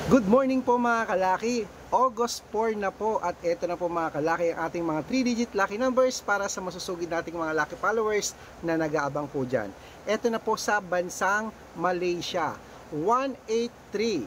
Good morning po mga kalaki. August 4 na po at eto na po mga kalaki ang ating mga 3-digit lucky numbers para sa masusugid nating mga lucky followers na nag-aabang po dyan. Eto na po sa bansang Malaysia, 183,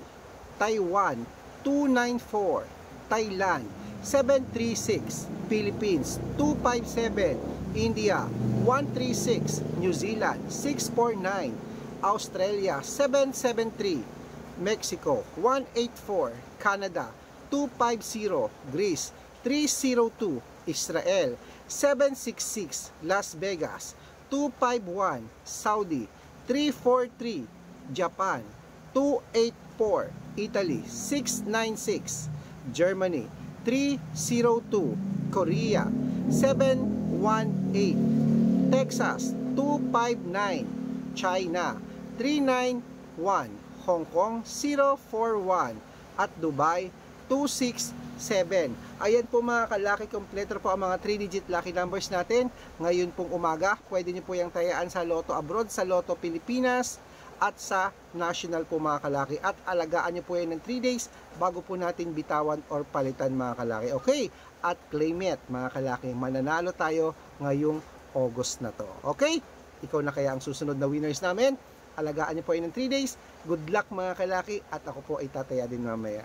Taiwan, 294, Thailand, 736, Philippines, 257, India, 136, New Zealand, 649, Australia, 773, Mexico, 184, Canada, 250, Greece, 302, Israel, 766, Las Vegas, 251, Saudi, 343, Japan, 284, Italy, 696, Germany, 302, Korea, 718, Texas, 259, China, 391, Hong Kong 041 at Dubai 267. Ayan po mga kalaki, kompleto po ang mga 3-digit lucky numbers natin. Ngayon pong umaga, pwede nyo po yung tayaan sa Lotto Abroad, sa Lotto Pilipinas at sa National po mga kalaki. At alagaan nyo po yan ng 3 days bago po natin bitawan or palitan mga kalaki. Okay? At claim it mga kalaki. Mananalo tayo ngayong August na to. Okay? Ikaw na kaya ang susunod na winners namin. Alagaan niyo po yun ng 3 days. Good luck mga kalaki at ako po ay tataya din mamaya.